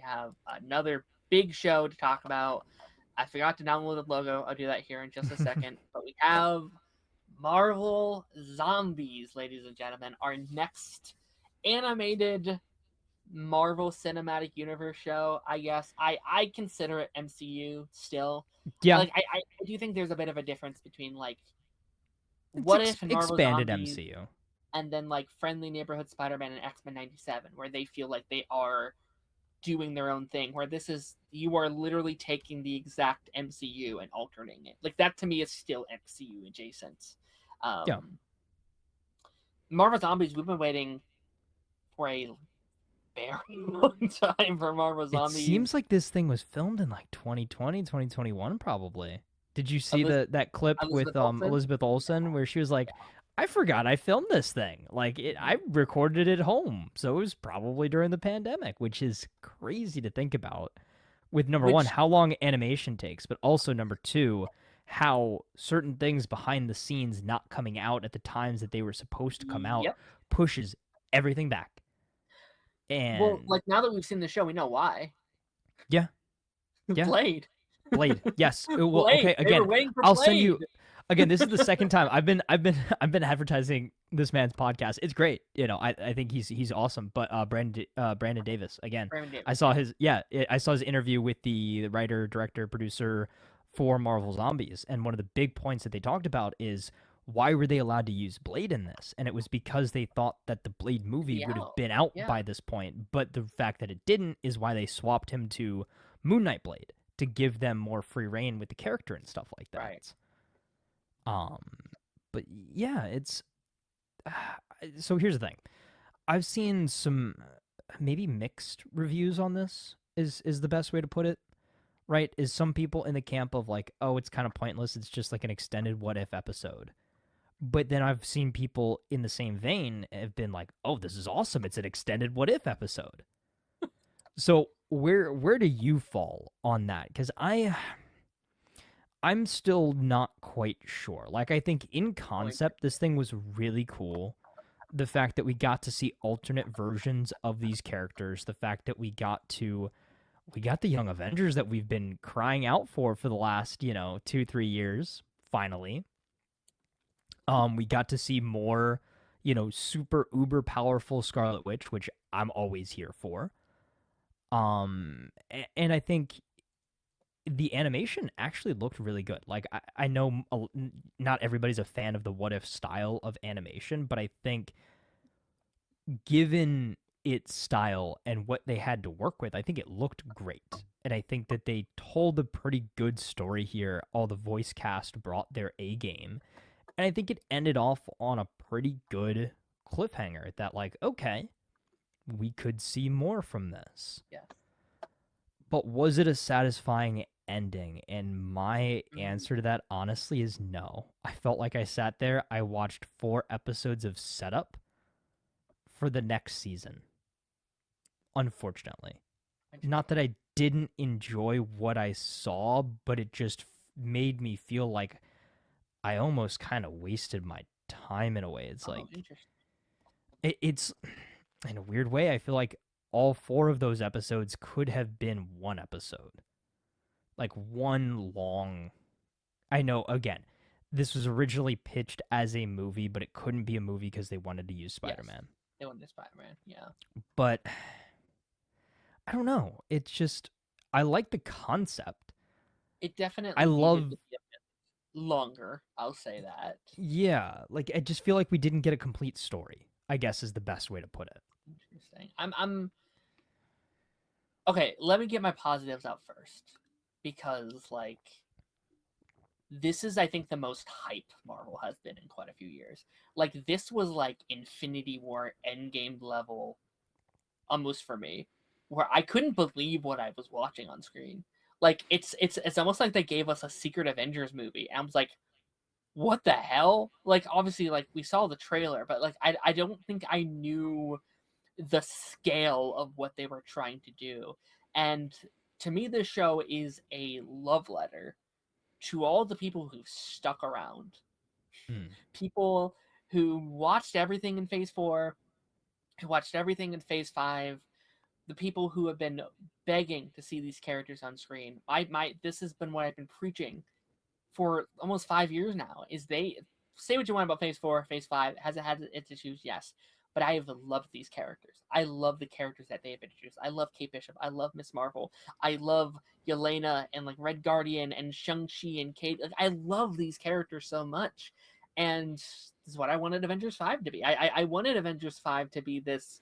have another big show to talk about. I forgot to download the logo. I'll do that here in just a second. But we have Marvel Zombies, ladies and gentlemen, our next animated Marvel Cinematic Universe show. I guess I consider it MCU still. Yeah, I do think there's a bit of a difference between like it's What If and Marvel expanded Zombies, MCU. and then like Friendly Neighborhood Spider-Man and X-Men 97, where they feel like they are doing their own thing, where this is, you are literally taking the exact MCU and altering it. Like, that to me is still MCU adjacent. Yeah. Marvel Zombies, we've been waiting for a very long time for Marvel It Zombies. seems like this thing was filmed in like 2020, 2021 probably. Did you see that clip with Elizabeth Olsen. Elizabeth Olsen where she was like, I forgot I filmed this thing. Like I recorded it at home. So it was probably during the pandemic, which is crazy to think about. With number one, how long animation takes, but also number two, how certain things behind the scenes not coming out at the times that they were supposed to come out pushes everything back. And well, like, now that we've seen the show, we know why. Yeah. Blade. Yes. Well, Blade. okay. Again, They were waiting for I'll Blade. send you. Again, this is the second time I've been advertising this man's podcast. It's great. You know, I think he's awesome. But Brandon Davis again. I saw his interview with the writer, director, producer for Marvel Zombies, and one of the big points that they talked about is why were they allowed to use Blade in this? And it was because they thought that the Blade movie would have been out by this point. But the fact that it didn't is why they swapped him to Moon Knight Blade to give them more free reign with the character and stuff like that. Right. But yeah, it's so here's the thing. I've seen some maybe mixed reviews on this is the best way to put it. Right? Is some people in the camp of like, oh, it's kind of pointless. It's just like an extended What If episode. But then I've seen people in the same vein have been like, oh, this is awesome. It's an extended What If episode. So where do you fall on that? Because I'm still not quite sure. Like, I think in concept, this thing was really cool. The fact that we got to see alternate versions of these characters, the fact that we got the Young Avengers that we've been crying out for the last, 2-3 years, finally. We got to see more, super uber powerful Scarlet Witch, which I'm always here for. And I think the animation actually looked really good. Like, I know not everybody's a fan of the What If style of animation, but I think given its style and what they had to work with, I think it looked great. And I think that they told a pretty good story here. All the voice cast brought their A game. And I think it ended off on a pretty good cliffhanger that, like, okay, we could see more from this. Yeah. But was it a satisfying ending? And my answer to that, honestly, is no. I felt like I sat there, I watched 4 episodes of setup for the next season. Unfortunately. Not that I didn't enjoy what I saw, but it just made me feel like I almost kind of wasted my time in a way. It's like, it's in a weird way, I feel like all 4 of those episodes could have been one episode. Like one long, I know, again, this was originally pitched as a movie, but it couldn't be a movie because they wanted to use Spider-Man. Yes, they wanted Spider-Man, yeah. But I don't know. It's just, I like the concept. It definitely I love needed to be a bit longer, I'll say that. Yeah, like I just feel like we didn't get a complete story, I guess is the best way to put it. Interesting. I'm okay, let me get my positives out first. Because, like, this is, I think, the most hype Marvel has been in quite a few years. Like, this was like Infinity War Endgame level, almost for me, where I couldn't believe what I was watching on screen. Like, it's almost like they gave us a Secret Avengers movie, and I was like, what the hell? Like, obviously, like, we saw the trailer, but like, I don't think I knew the scale of what they were trying to do. And to me, this show is a love letter to all the people who stuck around. People who watched everything in Phase 4, who watched everything in Phase 5, the people who have been begging to see these characters on screen. This has been what I've been preaching for almost 5 years now. Is they say what you want about Phase 4, Phase 5 has it had its issues, yes, but I have loved these characters. I love the characters that they have introduced. I love Kate Bishop. I love Miss Marvel. I love Yelena and like Red Guardian and Shang-Chi and Kate. Like, I love these characters so much, and this is what I wanted Avengers 5 to be. I wanted Avengers 5 to be this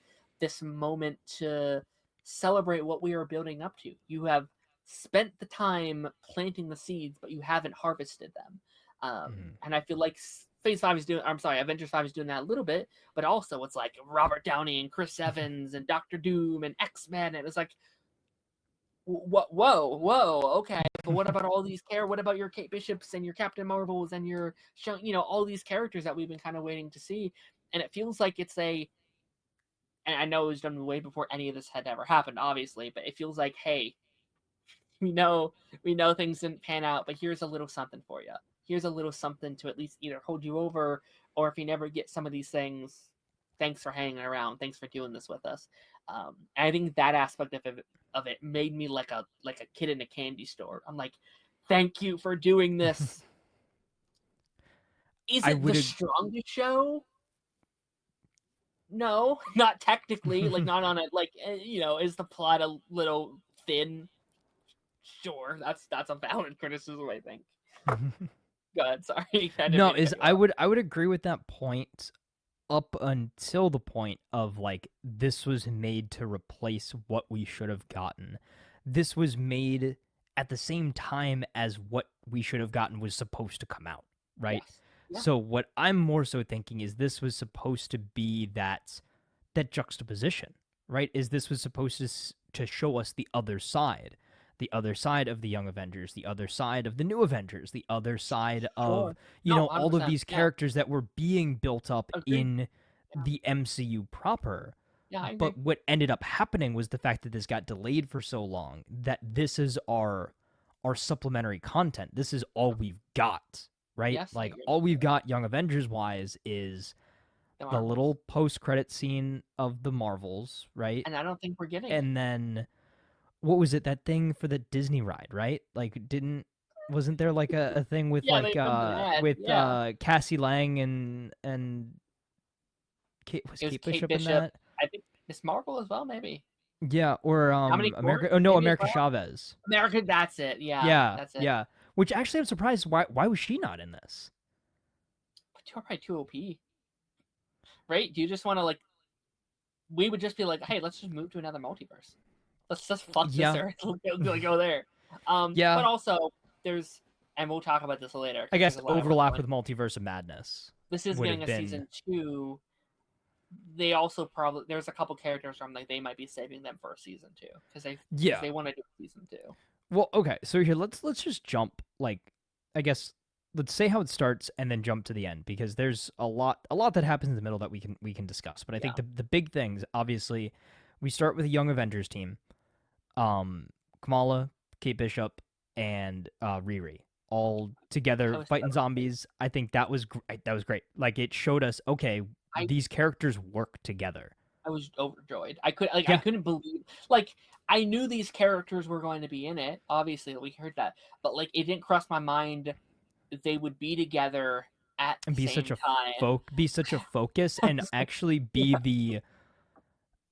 moment to celebrate what we are building up to. You have spent the time planting the seeds, but you haven't harvested them. And I feel like Avengers 5 is doing that a little bit, but also it's like Robert Downey and Chris Evans and Doctor Doom and X-Men, and it's like, whoa, okay, but what about all these what about your Kate Bishops and your Captain Marvels and your, all these characters that we've been kind of waiting to see? And it feels like it's and I know it was done way before any of this had ever happened, obviously, but it feels like, hey, we know things didn't pan out, but here's a little something for you. Here's a little something to at least either hold you over, or if you never get some of these things, thanks for hanging around. Thanks for doing this with us. I think that aspect of it made me like a kid in a candy store. I'm like, thank you for doing this. Is it the strongest show? No, not technically. Like, not on it. Like, is the plot a little thin? Sure, that's a valid criticism, I think. Go ahead, sorry. No, I would agree with that point up until the point of like this was made to replace what we should have gotten. This was made at the same time as what we should have gotten was supposed to come out, right? Yes. Yeah. So what I'm more so thinking is this was supposed to be that juxtaposition, right? Is this was supposed to show us the other side of the Young Avengers, the other side of the New Avengers, the other side of all of these characters that were being built up in the MCU proper. Yeah, but what ended up happening was the fact that this got delayed for so long that this is our supplementary content. This is all we've got, right? Yes, like all we've got Young Avengers wise is the little post-credit scene of the Marvels, right? And I don't think we're getting and then what was it, that thing for the Disney ride, right? Like wasn't there like a thing with Cassie Lang and Kate Bishop in that? I think Miss Marvel as well, maybe. Yeah, or America Chavez. America, that's it. Yeah, that's it. Yeah. Which actually I'm surprised why was she not in this? But you're probably too OP. Right? Do you just want to we would just be like, hey, let's just move to another multiverse. Let's just fuck this earth. Go there. But also there's, and we'll talk about this later. I guess overlap with Multiverse of Madness. This is getting a season 2. They also there's a couple characters from they might be saving them for a season 2 because they want to do season 2. Well, okay, so here let's just jump I guess let's say how it starts and then jump to the end because there's a lot that happens in the middle that we can discuss. But I think the big things, obviously, we start with a Young Avengers team. Kamala, Kate Bishop, and Riri all together fighting zombies. I think that was great. Like it showed us, okay, these characters work together. I was overjoyed. I couldn't believe. I knew these characters were going to be in it. Obviously, we heard that, but it didn't cross my mind that they would be together at the same time. Be such a focus and actually be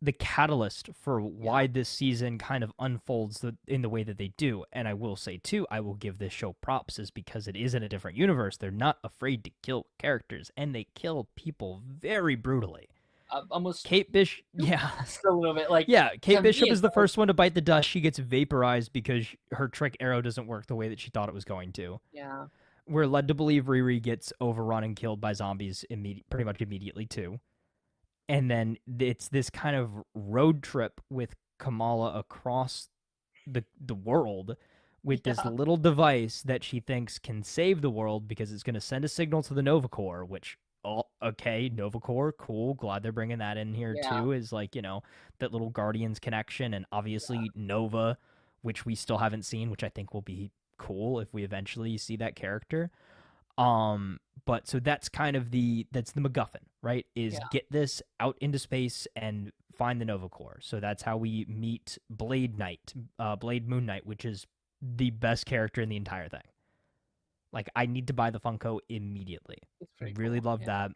the catalyst for why this season kind of unfolds in the way that they do. And I will say too, I will give this show props is because it is in a different universe. They're not afraid to kill characters and they kill people very brutally. Almost Kate Bishop, just a little bit Kate Bishop is the first one to bite the dust. She gets vaporized because her trick arrow doesn't work the way that she thought it was going to. Yeah, we're led to believe Riri gets overrun and killed by zombies pretty much immediately too. And then it's this kind of road trip with Kamala across the world with this little device that she thinks can save the world because it's going to send a signal to the Nova Corps, which, okay, Nova Corps, cool. Glad they're bringing that in here too, is that little Guardians connection. And obviously Nova, which we still haven't seen, which I think will be cool if we eventually see that character. But so that's kind of that's the MacGuffin, right? Is get this out into space and find the Nova Corps. So that's how we meet Blade Knight, Blade Moon Knight, which is the best character in the entire thing. Like, I need to buy the Funko immediately. It's I pretty really cool. love Yeah. that.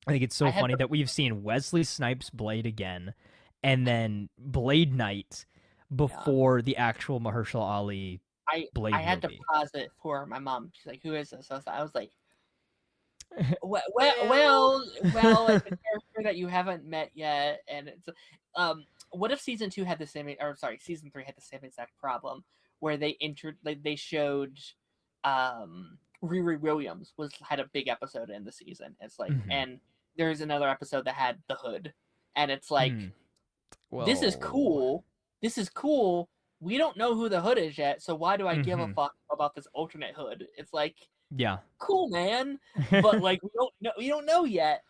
I think it's so I had funny the that we've seen Wesley Snipes Blade again, and then Blade Knight yeah. before the actual Mahershala Ali I Blade had to movie. pause it for my mom. She's like, "Who is this?" I was like, well, Well, it's a character that you haven't met yet, and it's what if season 2 had the same, or sorry, season 3 had the same exact problem where they showed Riri Williams had a big episode in the season. It's like, Mhm. and there's another episode that had the Hood, and it's like, this is Well, cool. This is cool. We don't know who the Hood is yet, so why do I give a mhm. fuck about this alternate Hood? It's like, Yeah. cool, man, but like we don't know yet.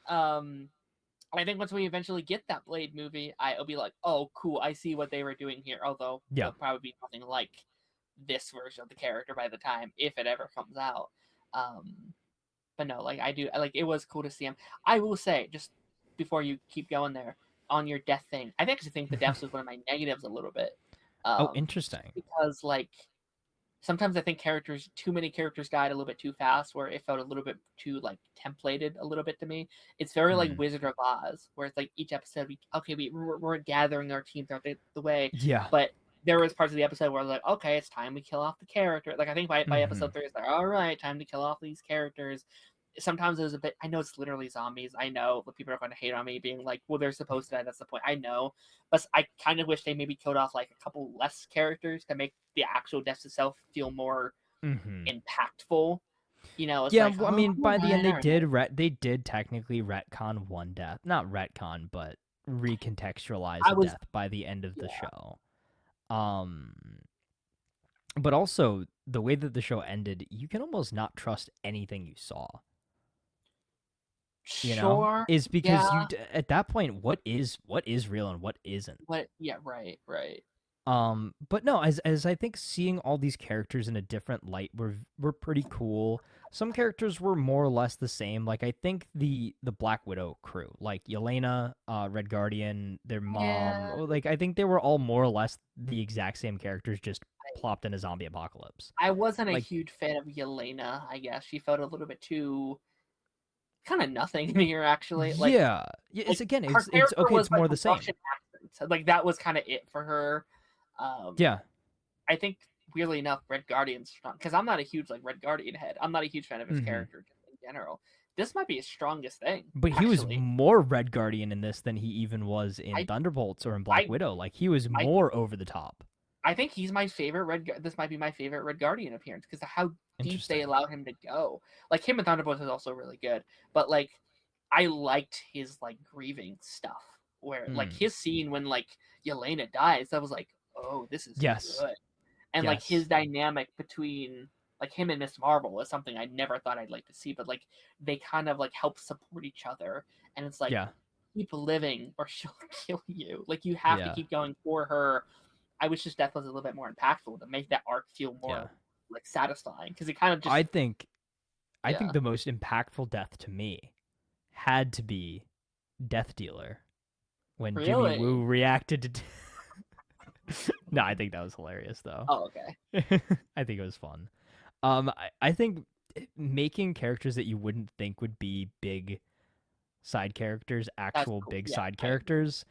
I think once we eventually get that Blade movie, I'll be like, oh, cool, I see what they were doing here. Although Yeah. it'll probably be nothing like this version of the character by the time, if it ever comes out. Um, but no, like I do, like it was cool to see him. I will say, just before you keep going there on your death thing, I actually think the deaths was one of my negatives a little bit. Oh, Just interesting. because like sometimes I think too many characters died a little bit too fast, where it felt a little bit too like templated a little bit to me. It's very like Hmm. Wizard of Oz, where it's like each episode, we're gathering our team throughout the way, Yeah. but there was parts of the episode where I was like, okay, it's time we kill off the character. Like I think by Hmm. episode 3, it's like, all right, time to kill off these characters. Sometimes it was a bit. I know it's literally zombies. I know, but people are going to hate on me, being like, "Well, they're supposed to die. That's the point." I know, but I kind of wish they maybe killed off like a couple less characters to make the actual death itself feel more Hmm. impactful. It's Yeah. like, Well, I oh, mean, all by the end, right, all right. they did technically retcon one death, not retcon, but recontextualize I a was, death by the end of the yeah, show. Um, but also the way that the show ended, you can almost not trust anything you saw. sure, Is because yeah, at that point, what is real and what isn't. but yeah, right, right, But no, as I think seeing all these characters in a different light were pretty cool. Some characters were more or less the same. Like I think the Black Widow crew, like Yelena, Red Guardian, their mom, yeah. like I think they were all more or less the exact same characters, just plopped in a zombie apocalypse. I wasn't a Like huge fan of Yelena. I guess she felt a little bit too kind of nothing here, actually. yeah, yeah. It's Like again, her it's character okay. was It's like more a the same. Russian accent. So, like that was kind of it for her. Um, Yeah. I think weirdly enough, Red Guardian's strong because I'm not a huge like Red Guardian head. I'm not a huge fan of his Hmm. character just in general. This might be his strongest thing, But he was actually. more Red Guardian in this than he even was in I Thunderbolts or in Black I Widow. Like he was I more over the top. I think he's my favorite This might be my favorite Red Guardian appearance because of how deep they Interesting. allow him to go. Like him in Thunderbolts is also really good, but like I liked his like grieving stuff where like Mm. his scene when like Yelena dies. I was like, oh, this is Yes. good. And like his Yes. dynamic between like him and Miss Marvel was something I never thought I'd like to see, but like they kind of like help support each other, and it's like Yeah. keep living or she'll kill you. Like you have to Yeah. keep going for her. I wish his death was a little bit more impactful to make that arc feel Yeah. more like satisfying because it kind of just I think I think yeah the most impactful death to me had to be Death Dealer when Jimmy really Woo reacted to No, I think that was hilarious though. oh okay I think it was fun. I think making characters that you wouldn't think would be big side characters, that's actual cool big yeah side I agree characters.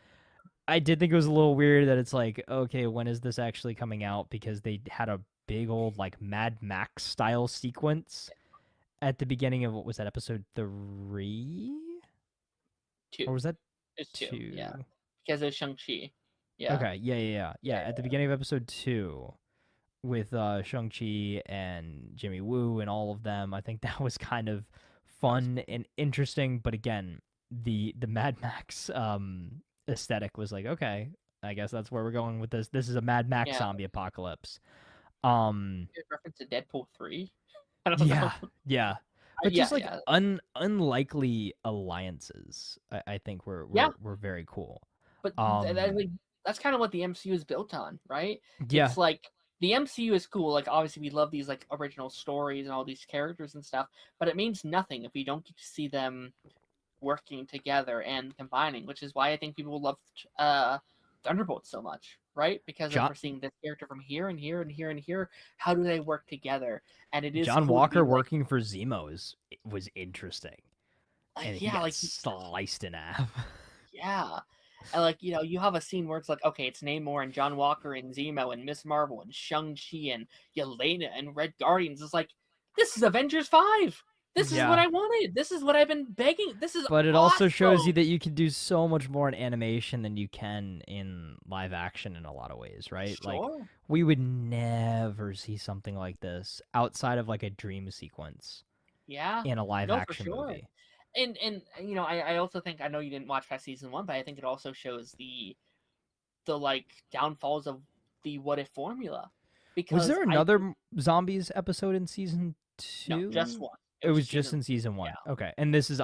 I did think it was a little weird that it's like, okay, when is this actually coming out? Because they had a big old like Mad Max style sequence at the beginning of what was that episode 3? two Or was that it's two 2? yeah because of Shang-Chi yeah Okay, yeah. At the beginning of episode 2 with Shang-Chi and Jimmy Woo and all of them, I think that was kind of that was fun cool and interesting, but again, the Mad Max aesthetic was like, okay, I guess that's where we're going with this. This is a Mad Max yeah zombie apocalypse. Um good reference to Deadpool 3 I don't know yeah, yeah. But yeah just like yeah unlikely alliances, I think yeah were very cool. but Um like, that's kind of what the MCU is built on, right? yeah, It's like the MCU is cool. Like obviously we love these like original stories and all these characters and stuff, but it means nothing if we don't get to see them working together and combining, which is why I think people love Thunderbolts so much, right? Because John we're seeing this character from here and here and here and here. How do they work together? And it is John cool to be Walker like, working for Zemo was interesting, and he yeah, got like sliced in half. yeah. And like, you have a scene where it's like, okay, it's Namor and John Walker and Zemo and Miss Marvel and Shang-Chi and Yelena and Red Guardians. It's like, this is Avengers 5. This is what Yeah. I wanted. This is what I've been begging. This is But it also shows you awesome. that you can do so much more in animation than you can in live action in a lot of ways, right? Like Sure. we would never see something like this outside of like a dream sequence Yeah. in a live No, for action sure. movie. And I also think, I know you didn't watch past season 1, but I think it also shows the like downfalls of the what if formula, Was because there I another think zombies episode in season no, just 2? one. It It was was just just season. in season Yeah, 1. Okay. And this is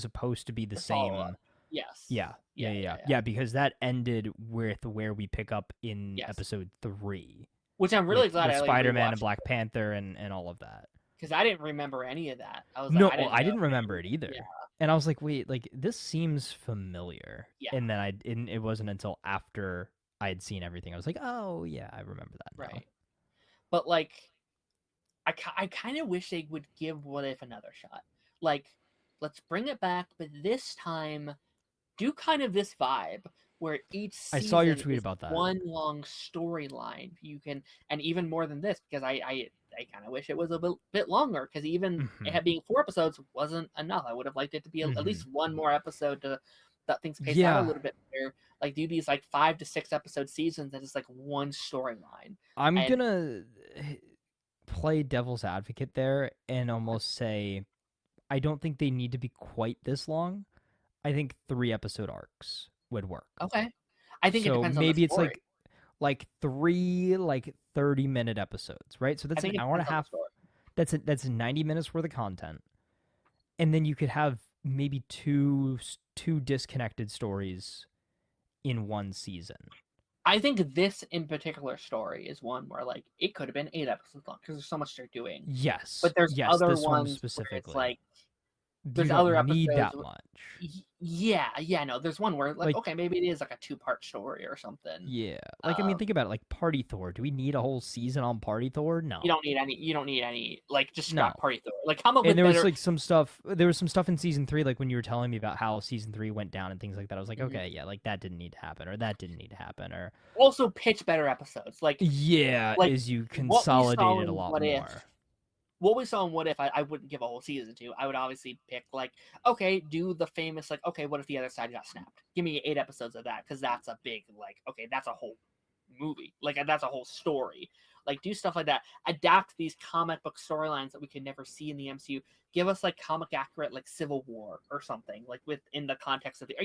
supposed to be the the follow up. same. Yes. Yeah. Yeah, Yeah, yeah, yeah. yeah. Yeah, because that ended with where we pick up in Yes. episode 3 Which I'm really glad I like Spider-Man and rewatched, Black Panther and all of that. because I didn't remember any of that. I was like, No, I well, didn't I know didn't if remember it yeah, either. And I was like, wait, like this seems familiar. yeah, And then it wasn't until after I had seen everything I was like, "Oh, yeah, I remember that now." right. But like, I kind of wish they would give What If another shot. Like, let's bring it back, but this time do kind of this vibe where each I saw your season tweet is about that. one long storyline. You can, and even more than this, because I kind of wish it was a bit longer, because even it Mhm. had being 4 episodes wasn't enough. I would have liked it to be at Mhm. least one more episode to that things pace out a Yeah. little bit better. Like, do these like 5 to 6 episode seasons that is like one storyline. I'm And gonna play devil's advocate there and almost say I don't think they need to be quite this long. I think 3 episode arcs would work. okay, I think it So depends on the maybe it's story. like 3 like 30-minute episodes, right? So I that's an think it hour and a depends on the half. story. That's 90 minutes worth of content. And then you could have maybe two disconnected stories in one season. I think this in particular story is one where like it could have been 8 episodes long because there's so much they're doing. Yes. But there's Yes, other this one ones where it's specifically. like You there's don't other need episodes. that much. Yeah, no. There's one where like Like okay, maybe it is like a 2-part story or something. yeah. Like I mean Um, think about it like Party Thor. Do we need a whole season on Party Thor? No. you don't need any. You don't need any. Like just No. scrap Party Thor. Like come up And with there was better. like some stuff. There was some stuff in season 3, like when you were telling me about how season 3 went down and things like that. I was like, Mhm. okay, yeah, like that didn't need to happen, or that didn't need to happen, or Also pitch better episodes. Like yeah, like is you what we saw consolidated in a lot What If. more. What we saw in What If, I wouldn't give a whole season to. I would obviously pick like, okay, do the famous like, okay, what if the other side got snapped? Give me 8 episodes of that, because that's a big like, okay, that's a whole movie, like that's a whole story. Like do stuff like that. Adapt these comic book storylines that we could never see in the MCU. Give us like comic accurate like Civil War or something like within the context of the.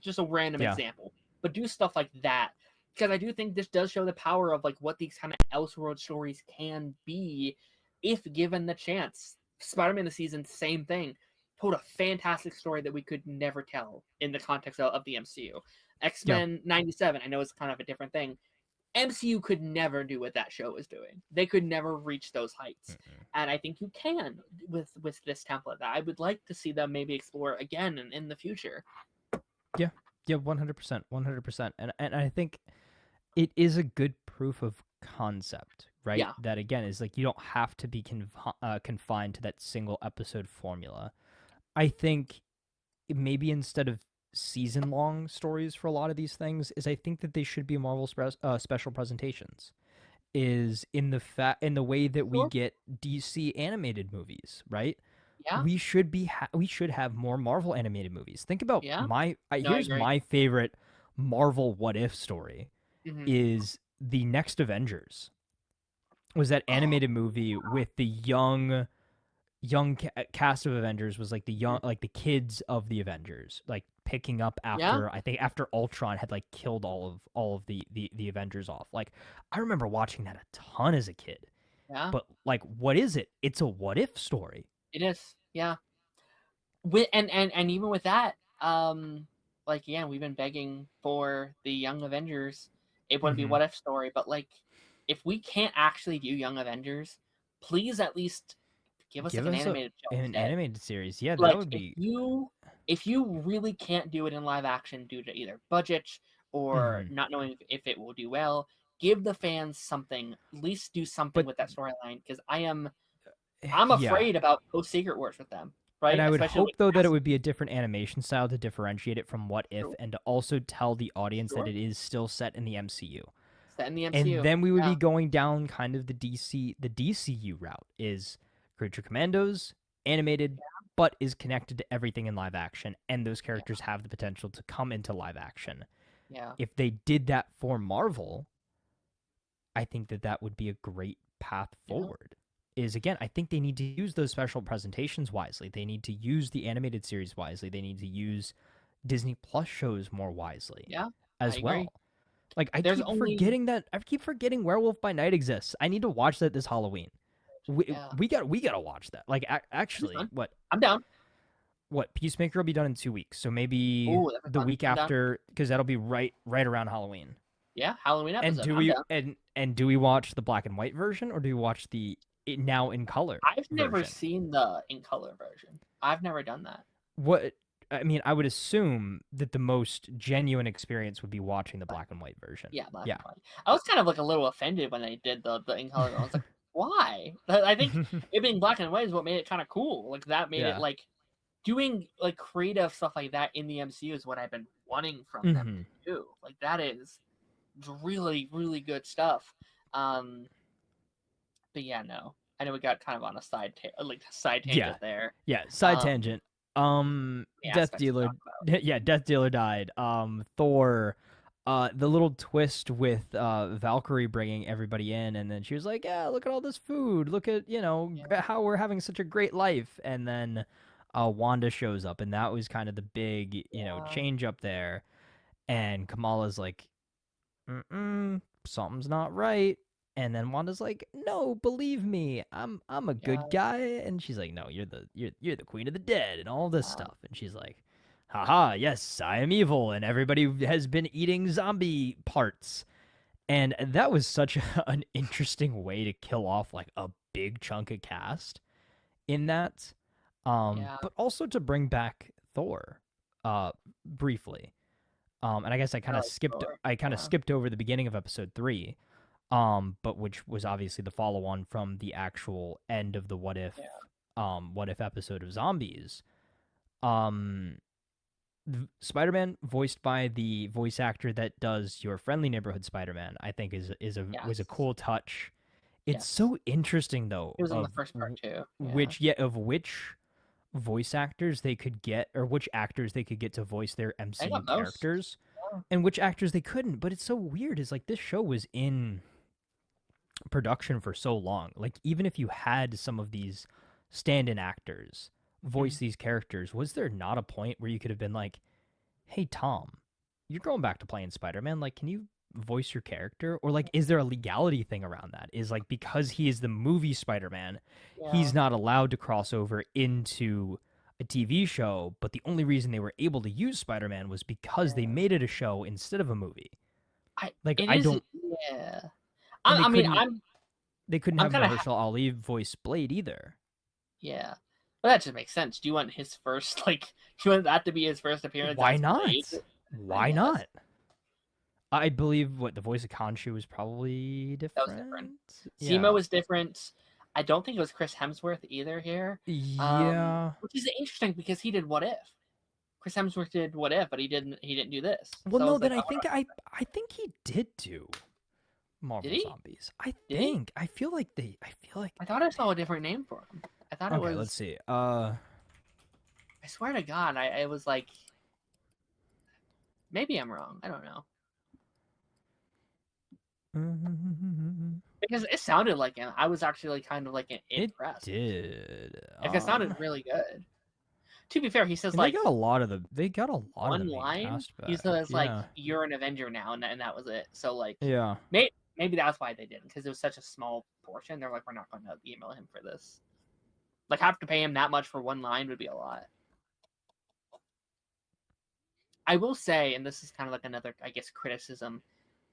Just a random Yeah. example, but do stuff like that, because I do think this does show the power of like what these kind of Elseworld stories can be if given the chance. Spider-Man the season, same thing. Told a fantastic story that we could never tell in the context of the MCU. X-Men 97, I know it's kind of a different thing. MCU could never do what that show is doing. They could never reach those heights. And I think you can with this template that I would like to see them maybe explore again in the future. Yeah, 100%, 100%. And I think it is a good proof of concept, right? Yeah. That again is like you don't have to be confined to that single episode formula. I think maybe instead of season long stories for a lot of these things is I think that they should be Marvel special presentations. Is in the way that we Sure. get DC animated movies, right? Yeah. We should have more Marvel animated movies. Think about Yeah. No, here's agree. my favorite Marvel what if story Mhm. is the next Avengers. Was that animated movie with the young cast of Avengers, was like the young like the kids of the Avengers, like picking up after I think after Ultron had like killed all of the Avengers off. Like I remember watching that a ton as a kid. Yeah. But like what is it? It's a what if story. It is. Yeah. And even with that, like yeah, we've been begging for the Young Avengers. It wouldn't be Mhm. what if story, but like if we can't actually do Young Avengers, please at least give us like Give an us animated show an instead. animated series. Yeah, that Like would be. if you really can't do it in live action due to either budget or Mhm. not knowing if it will do well, give the fans something. At least do something But with that storyline, because I'm yeah, afraid about post Secret Wars with them, and right? I would Especially hope like though that it massive. would be a different animation style to differentiate it from What If, Sure, and to also tell the audience that sure. it is still set in the MCU. Set in the And MCU. then we would Yeah, be going down kind of the DCU route is Creature Commandos animated, but is connected to everything in live action, and those yeah, characters have the potential to come into live action. yeah, If they did that for Marvel, I think that that would be a great path yeah, forward. Is again, I think they need to use those special presentations wisely. They need to use the animated series wisely. They need to use Disney Plus shows more wisely yeah. I as agree. well. Like I There's keep only forgetting that. I keep forgetting Werewolf by Night exists. I need to watch that this Halloween. We yeah. we gotta watch that. Like That'd be actually, fun. what I'm down. Peacemaker will be done in 2 weeks. So maybe Oh, that'd be the fun. week I'm down. after, because that'll be right around Halloween. Yeah, Halloween And episode. do I'm we down. do we watch the black and white version, or do we watch the now in color I've never version? seen the in color version. I've never done that. What I mean, I would assume that the most genuine experience would be watching the But black and white version. yeah, black Yeah. and white. I was kind of like a little offended when they did the in color. I was like, why? I think it being black and white is what made it kind of cool. Like that made it Yeah. like doing like creative stuff like that in the MCU is what I've been wanting from them Hmm. to do. Like that is really really good stuff. Um, but yeah, no, I know we got kind of on a side Yeah. tangent there. Yeah. Side Um, tangent. the Death aspects to Dealer. talk about. Yeah, Death Dealer died. Thor. The little twist with Valkyrie bringing everybody in, and then she was like, "Yeah, look at all this food. Look at Yeah, how we're having such a great life." And then Wanda shows up, and that was kind of the big yeah, change up there. And Kamala's like, something's not right. And then Wanda's like, "No, believe me, I'm a yeah, good guy." And she's like, "No, you're the queen of the dead and all this yeah, stuff." And she's like, "Haha, yes, I am evil, and everybody has been eating zombie parts." And that was such an interesting way to kill off like a big chunk of cast in that, yeah. but also to bring back Thor, briefly. And I guess I I kind of like skipped Thor. I kind of Yeah, skipped over the beginning of episode 3, but which was obviously the follow on from the actual end of the yeah, what if episode of Zombies. Um, Spider-Man, voiced by the voice actor that does your friendly neighborhood Spider-Man, I think was a yes, cool touch. It's yes. so interesting though It was in the of first part too. Yeah, which voice actors they could get, or which actors they could get to voice their I MCU got most. characters, Yeah, and which actors they couldn't. But it's so weird is like this show was in production for so long. Like even if you had some of these stand-in actors voice mhm, these characters, was there not a point where you could have been like, "Hey Tom, you're going back to playing Spider-Man. Like, can you voice your character?" Or like, is there a legality thing around that? Is like because he is the movie Spider-Man, yeah, he's not allowed to cross over into a TV show, but the only reason they were able to use Spider-Man was because they yeah. made it a show instead of a movie. I Like it I is. don't, Yeah. and I mean, they couldn't I'm have kind of Mahershala Ali voice Blade either. yeah. But that just makes sense. Do you want his first like? Do you want that to be his first appearance Why as Blade? not? I Why guess not? I believe what the voice of Khonshu was probably that was different. different. Zemo Yeah. was different. I don't think it was Chris Hemsworth either here. Yeah. Which is interesting because he did What If. Chris Hemsworth did What If, but he didn't do this. Well, So I no, was then like, oh, what I think he did do did Marvel he? Zombies. I Did he? think. I feel like. I thought I saw a different name for him. I thought it Okay, let's was. see. I swear to God, I was like, maybe I'm wrong. I don't know because it sounded like him. I was actually kind of like It impressed. did. Like it sounded really good. To be fair, he says And they like got a lot of one the main line. cast He back. says like, Yeah. "You're an Avenger now," and that was it. So like, Yeah. maybe that's why they didn't, because it was such a small portion. They're like, we're not going to email him for this. Like, have to pay him that much for one line would be a lot. I will say, and this is kind of like another, I guess, criticism.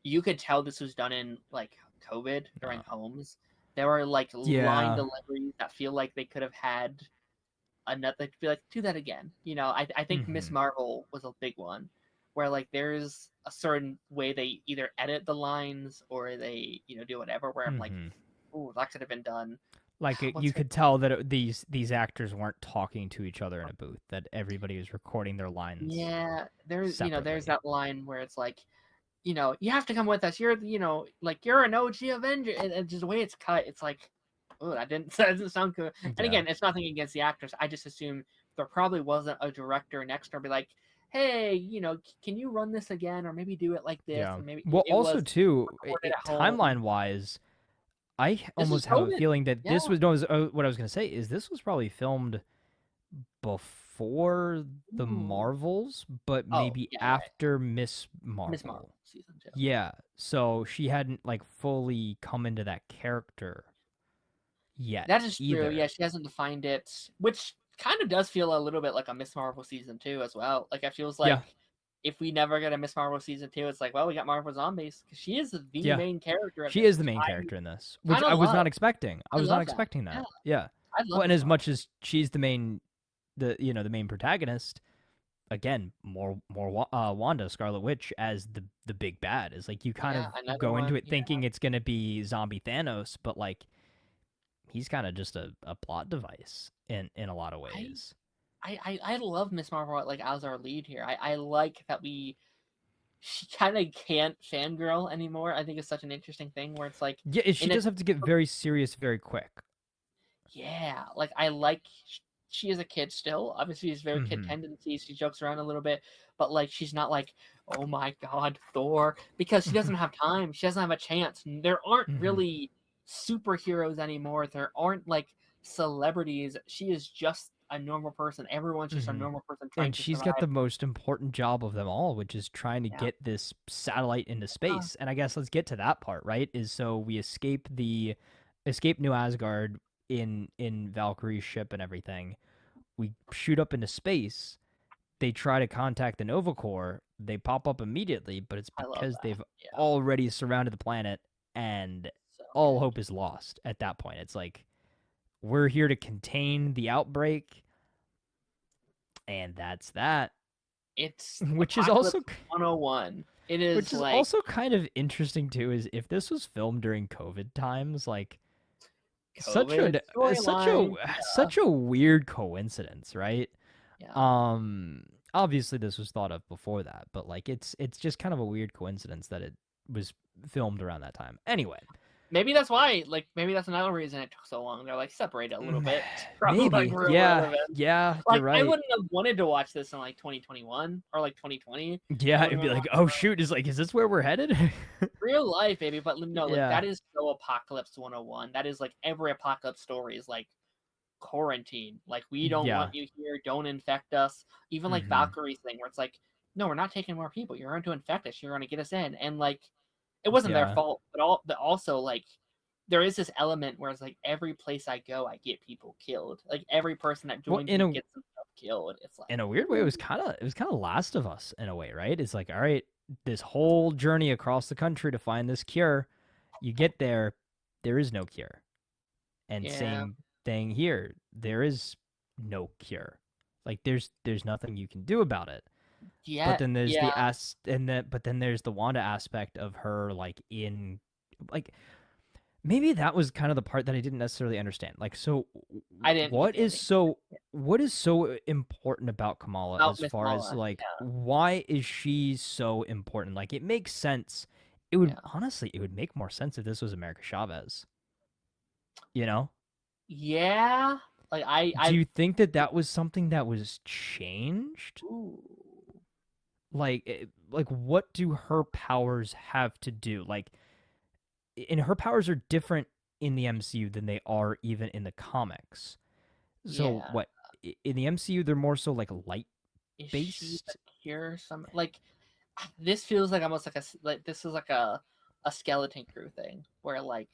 You could tell this was done in like COVID during Yeah. homes. There are like line Yeah. deliveries that feel like they could have had another. They'd be like, do that again. I think Miss Hmm. Marvel was a big one, where like there's a certain way they either edit the lines or they do whatever. Where I'm like, Hmm. oh, that could have been done. Like What's you her could tell that these actors weren't talking to each other in a booth. That everybody was recording their lines Yeah, there's separately. that line where it's like, you have to come with us. You're, like you're an OG Avenger, and just the way it's cut, it's like, oh, that doesn't sound good. And Yeah. again, it's nothing against the actors. I just assume there probably wasn't a director next door be like, hey, can you run this again, or maybe do it like this, Yeah. or maybe Well, it also was too, recorded at home. timeline wise, I This is almost have a COVID. feeling that Yeah. this was no. What I was gonna say is this was probably filmed before the Ooh. Marvels, but Oh, maybe yeah, you're right. after Miss Miss Marvel. Marvel season 2. Yeah, so she hadn't like fully come into that character yet That is true. either. Yeah, she hasn't defined it, which kind of does feel a little bit like a Miss Marvel season 2 as well. Like it feels Yeah, like if we never get a Miss Marvel season 2, it's like, well, we got Marvel Zombies because she is the yeah, main character of she this, is the which main I character in this, which kind I of was not love. expecting. I I was not love that. expecting Yeah, that. Yeah, I love well, and Miss as Marvel. much as she's the main protagonist, again, more Wanda Scarlet Witch as the big bad is like you kind Yeah, of another go into one. it thinking it's gonna be zombie Thanos, but like he's kind of just a plot device in a lot of I ways. I love Miss Marvel like as our lead here. I like that she kind of can't fangirl anymore. I think it's such an interesting thing where it's like Yeah, she in a does have to get very serious very quick. yeah, like I like she is a kid still. Obviously, she's very kid Hmm. tendencies. She jokes around a little bit, but like she's not like, oh my god, Thor, because she doesn't have time. She doesn't have a chance. There aren't Hmm. really superheroes anymore. There aren't like celebrities. She is just a normal person. Everyone's just a Hmm. normal person trying And to she's got survive. the most important job of them all, which is trying to Yeah. get this satellite into Uh, space. And I guess let's get to that part, right? Is so we escape New Asgard in Valkyrie's ship and everything. We shoot up into space. They try to contact the Nova Corps. They pop up immediately, but it's I love because that. they've Yeah. already surrounded the planet and So all good. hope is lost at that point. It's like we're here to contain the outbreak, and that's that. It's Which is also Apocalypse 101. It which is is like also kind of interesting too. Is if this was filmed during COVID times, like such COVID a such a storyline. Yeah. such a weird coincidence, right? Yeah. Obviously this was thought of before that, but like it's just kind of a weird coincidence that it was filmed around that time. Anyway, Maybe that's why, like, maybe that's another reason it took so long. They're like separated a little mm, bit from like maybe. real world Yeah, events. yeah, you're Like, I right. wouldn't have wanted to watch this in like 2021 or like 2020. I Yeah, wouldn't it'd be have like, watched "Oh shoot, is this where we're headed?" real life, baby. But no, like Yeah. that is so Apocalypse 101. That is like every apocalypse story is like quarantine. Like, we don't Yeah. want you here. Don't infect us. Even like Mhm. Valkyrie's thing, where it's like, no, we're not taking more people. You're going to infect us. You're going to get us in. And like, it wasn't their Yeah. fault, but also like, there is this element where it's like every place I go, I get people killed. Like every person that Well, joins me gets themselves killed. It's like, in a weird way, it was kind of Last of Us in a way, right? It's like, all right, this whole journey across the country to find this cure, you get there is no cure, and yeah, same thing here, there is no cure. Like there's nothing you can do about it. But yeah, then there's yeah. but then there's the Wanda aspect of her like in like maybe that was kind of the part that I didn't necessarily understand. Like, so I didn't what either. is so what is so important about Kamala About as Miss far as Mala. like Yeah, why is she so important? Like, it makes sense. It would yeah, honestly, it would make more sense if this was America Chavez. You know? yeah. Like Do you think that that was something that was changed? ooh, Like what do her powers have to do? Like, and her powers are different in the MCU than they are even in the comics. So yeah. what in the MCU they're more so like light Is she the based. cure? Some like this feels like almost like like this is like a skeleton crew thing where like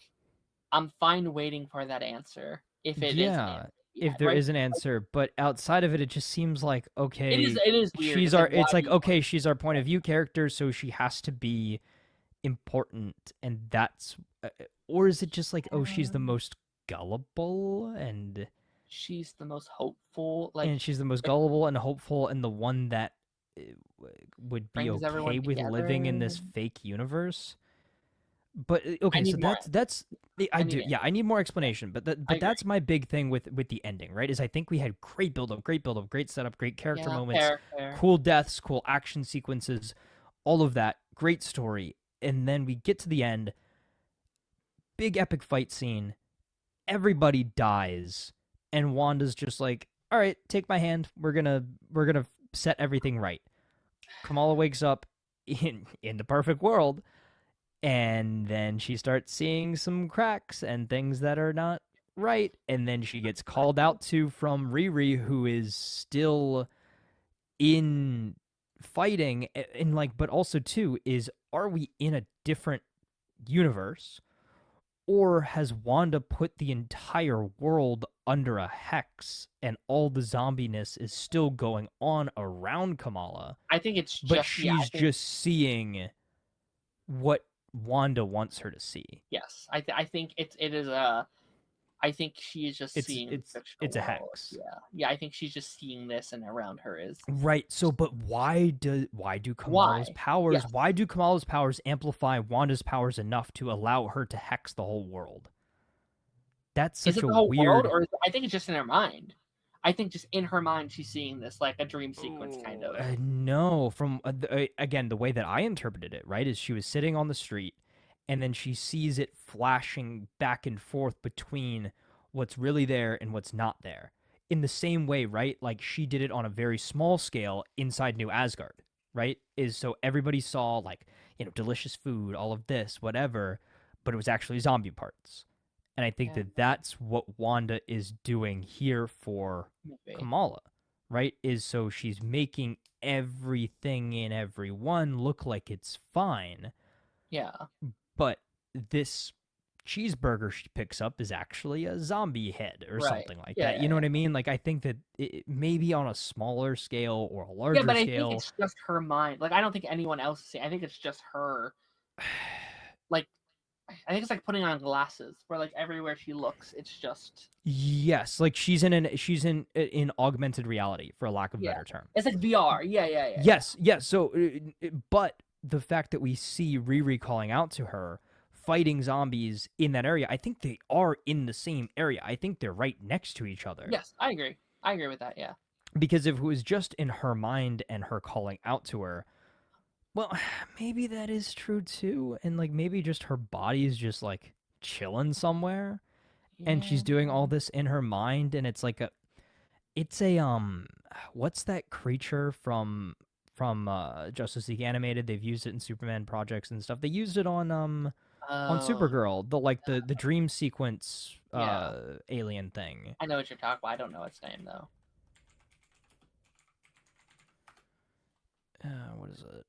I'm fine waiting for that answer if it is an Yeah, answer we if had, there right? is an answer, but outside of it, it just seems like okay, It is weird. she's It's our. like why It's do like you want okay, she's our point of view character, so she has to be important, and that's Or is it just like, oh, she's the most gullible She's the most hopeful, like and she's the most it gullible and hopeful and the one that would be brings okay everyone with living in together. this fake universe? But I okay, so need more. that's I I need do, it. yeah, I need more explanation. But I agree. that's my big thing with the ending, right? Is I think we had great build up, great setup, great character Yeah, moments, fair, fair. cool deaths, cool action sequences, all of that, great story, and then we get to the end, big epic fight scene, everybody dies, and Wanda's just like, all right, take my hand, we're gonna set everything right. Kamala wakes up in the perfect world, and then she starts seeing some cracks and things that are not right, and then she gets called out to from Riri, who is still in fighting, and like, but also too is, are we in a different universe, or has Wanda put the entire world under a hex and all the zombiness is still going on around Kamala, I think it's but just yeah. I she's think just seeing what Wanda wants her to see? yes. I think it is a. I think she is just It's seeing the it's fictional it's a world. hex. Yeah, yeah. I think she's just seeing this, and around her is Right. So but why do Kamala's why. powers Yes. why do Kamala's powers amplify Wanda's powers enough to allow her to hex the whole world? That's Is such it a the whole world, weird. or I think it's just in her mind. I think just in her mind, she's seeing this like a dream sequence, kind Oh, of. no, from again, the way that I interpreted it, right, is she was sitting on the street and then she sees it flashing back and forth between what's really there and what's not there. In the same way, right? Like she did it on a very small scale inside New Asgard, right? Is so everybody saw like, delicious food, all of this, whatever, but it was actually zombie parts. And I think Yeah, that that's what Wanda is doing here for maybe. Kamala, right? Is so she's making everything and everyone look like it's fine, Yeah. but this cheeseburger she picks up is actually a zombie head or Right. something like Yeah, that. yeah, You know yeah. what I mean? Like I think that maybe on a smaller scale or a Yeah, larger but I think scale. it's just her mind. Like I don't think anyone else is seeing. I think it's just her. Like I think it's like putting on glasses, where like everywhere she looks, it's just Yes, like she's in augmented reality, for a lack of a yeah. better term. It's like VR. Yeah, yeah, yeah, yeah. Yes, yes. So, but the fact that we see Riri calling out to her, fighting zombies in that area, I think they are in the same area. I think they're right next to each other. Yes, I agree. I agree with that. Yeah. Because if it was just in her mind and her calling out to her, well, maybe that is true too. And like maybe just her body is just like chilling somewhere and she's Yeah. doing all this in her mind, and it's a what's that creature from Justice League Animated? They've used it in Superman projects and stuff. They used it on Oh, Supergirl, the dream sequence yeah. alien thing. I know what you're talking about. I don't know its name though. What is it?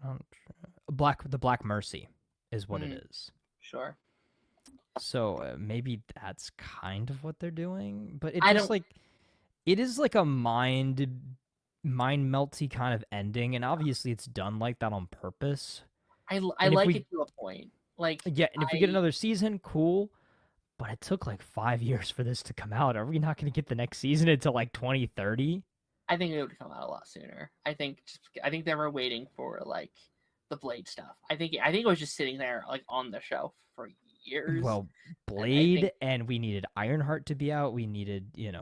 Uh, the Black Mercy is what it Hmm. is. Sure. So maybe that's kind of what they're doing, but it I just don't. like it is like a mind melty kind of ending, and obviously it's done like that on purpose. I And if like we it to a point. Like yeah, and if we get I another season, cool. But it took like 5 years for this to come out. Are we not going to get the next season until like 2030? I think it would come out a lot sooner. I think they were waiting for like the Blade stuff. I think it was just sitting there like on the shelf for years, Well, and I think Blade, and we needed Ironheart to be out. We needed, you're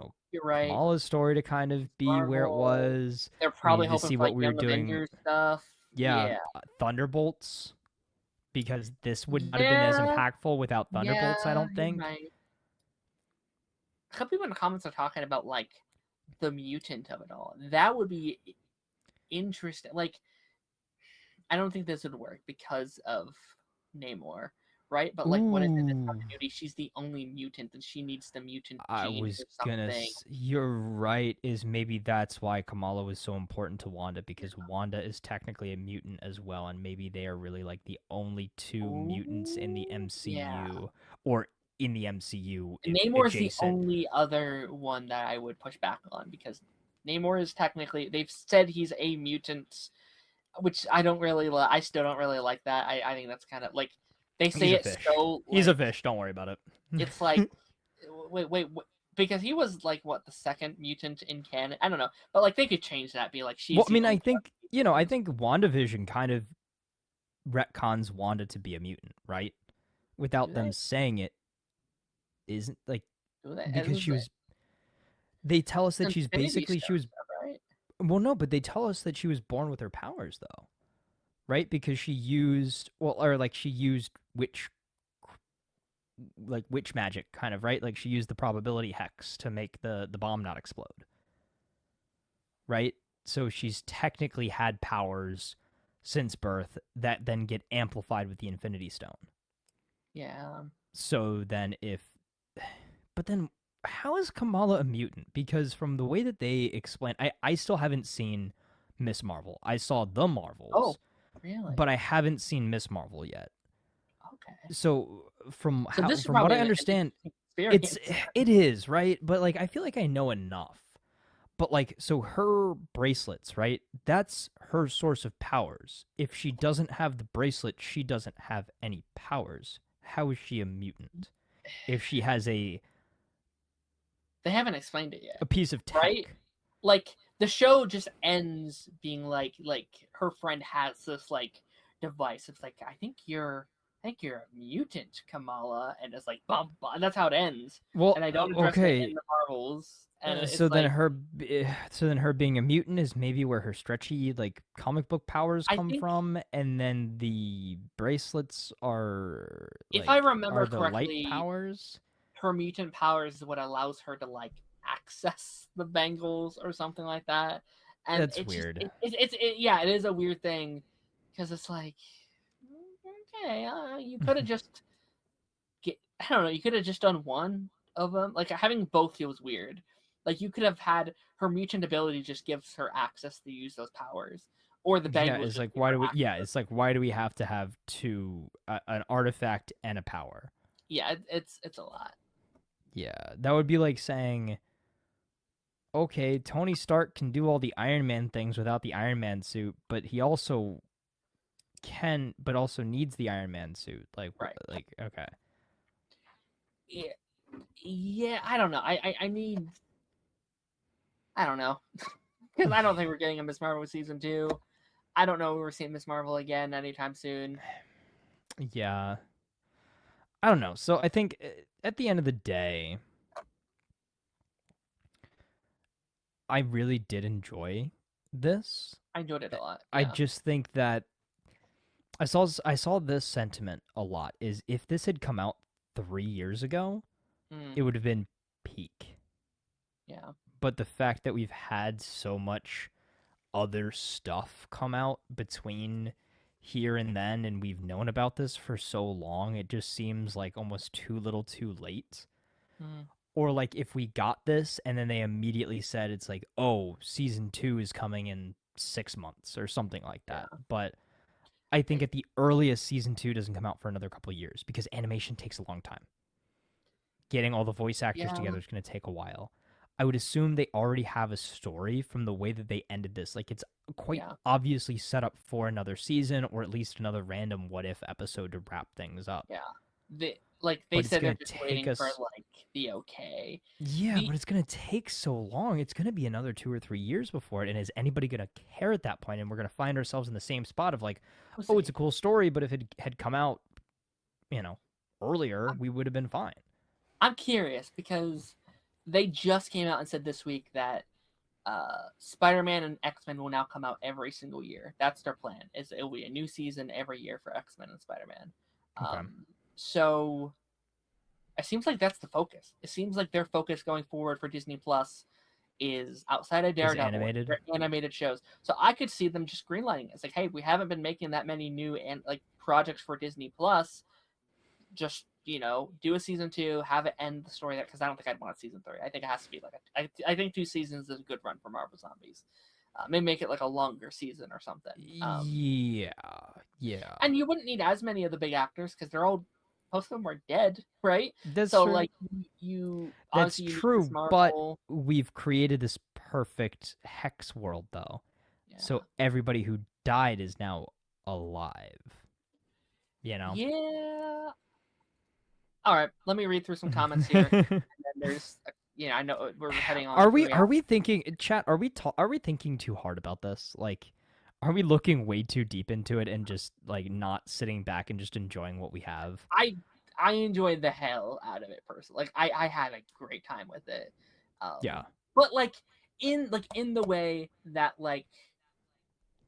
right. Kamala's story to kind of be where it Marvel. was. They're We probably needed to hoping see for what like we were Young doing. Avengers stuff. Yeah, Yeah. Thunderbolts, because this would not have been as Yeah. impactful without Thunderbolts, I Yeah. don't You're think. right. A couple people in the comments are talking about like the mutant of it all. That would be interesting. Like I don't think this would work because of Namor, right? But like, what if in this Ooh. continuity she's the only mutant and she needs the mutant I gene was or gonna. something? You're right. Is maybe that's why Kamala was so important to Wanda, because Wanda is technically a mutant as well, and maybe they are really like the only two mutants in the Ooh, yeah. MCU, or in the MCU Namor is the adjacent. only other one that I would push back on because Namor is technically, they've said he's a mutant, which I don't really I still don't really like that. I think that's kind of like, they say He's a it fish. so He's a like, fish. Don't worry about it. it's like, wait, because he was like what, the second mutant in canon. I don't know, but like they could change that, be like she's Well, I the mean, I only think mutant. I think WandaVision kind of retcons Wanda to be a mutant, right? Do Without them they? saying it, isn't like Do they? It because was she was. They tell us that she's Infinity basically Stone stuff, right? well, no, but they tell us that she was born with her powers though, right? Because she used or like she used witch magic kind of, right? Like she used the probability hex to make the bomb not explode, right? So she's technically had powers since birth that then get amplified with the Infinity Stone. Yeah. So then but then how is Kamala a mutant? Because from the way that they explain, I still haven't seen Miss Marvel. I saw the Marvels, Oh, really? but I haven't seen Miss Marvel yet. Okay. So So this is from what probably I an understand, experience. it is, right? But like I feel like I know enough. But like so her bracelets, right? That's her source of powers. If she doesn't have the bracelet, she doesn't have any powers. How is she a mutant? If she has They haven't explained it yet, a piece of right? tech. Like the show just ends being like her friend has this like device. It's like, I think you're a mutant, Kamala, and it's like bum, bum. That's how it ends. Well, And I don't address it in okay. the Marvels. And So it's then like, her being a mutant is maybe where her stretchy like comic book powers I come think from, and then the bracelets if I are remember the light correctly, powers. her mutant powers is what allows her to like access the Bengals or something like that. And That's it's just weird. yeah, it is a weird thing because it's like, okay, you could have just I don't know, you could have just done one of them. Like having both feels weird. Like you could have had her mutant ability just gives her access to use those powers, or the Yeah, Bengals it's just like give her it's access. like why do we have to have an artifact and a power? Yeah, it's a lot. Yeah, that would be like saying, okay, Tony Stark can do all the Iron Man things without the Iron Man suit, but he also but also needs the Iron Man suit. Right. Okay. Yeah, yeah. I don't know. I need. I don't know. Because I don't think we're getting a Miss Marvel season 2. I don't know if we're seeing Miss Marvel again anytime soon. Yeah. I don't know. So I think at the end of the day, I really did enjoy this. I enjoyed it a lot. I Yeah. just think that I saw this sentiment a lot is if this had come out 3 years ago, Mm, it would have been peak. yeah. But the fact that we've had so much other stuff come out between here and then and we've known about this for so long, it just seems like almost too little too late. Mm, Or like if we got this and then they immediately said it's like, "Oh, season 2 is coming in 6 months" or something like that. yeah. But I think at the earliest season 2 doesn't come out for another couple of years because animation takes a long time. Getting all the voice actors Yeah. together is going to take a while. I would assume they already have a story from the way that they ended this. Like it's quite Yeah. obviously set up for another season or at least another random what if episode to wrap things up. Yeah. They But it's said they're going just to take waiting for us like the okay. Yeah, The but it's going to take so long. It's going to be another 2 or 3 years before it and is anybody going to care at that point and we're going to find ourselves in the same spot of like, we'll "Oh, it's see. a cool story, but if it had come out, you know, earlier, I'm, we would have been fine." I'm curious because they just came out and said this week that Spider-Man and X-Men will now come out every single year. That's their plan. Is it'll be a new season every year for X-Men and Spider-Man. Okay. So it seems like that's the focus. It seems like their focus going forward for Disney Plus is outside of Is Daredevil, animated? their animated shows. So I could see them just greenlighting it. It's like, hey, we haven't been making that many new and like projects for Disney Plus. Just do a season 2, have it end the story, that because I don't think I'd want a season 3. I think it has to be like I think 2 seasons is a good run for Marvel Zombies. Maybe make it like a longer season or something. Yeah. Yeah. And you wouldn't need as many of the big actors because they're all most of them were dead, right? That's So true. like you That's obviously you need true, Miss but Marvel. we've created this perfect hex world, though. Yeah. So everybody who died is now alive. You know. Yeah. All right, let me read through some comments here. And then there's, I know we're heading on Are to we 3 hours. thinking, chat? Are we thinking too hard about this? Like, are we looking way too deep into it and just like not sitting back and just enjoying what we have? I enjoyed the hell out of it personally. Like I had a great time with it. Yeah. But in the way that like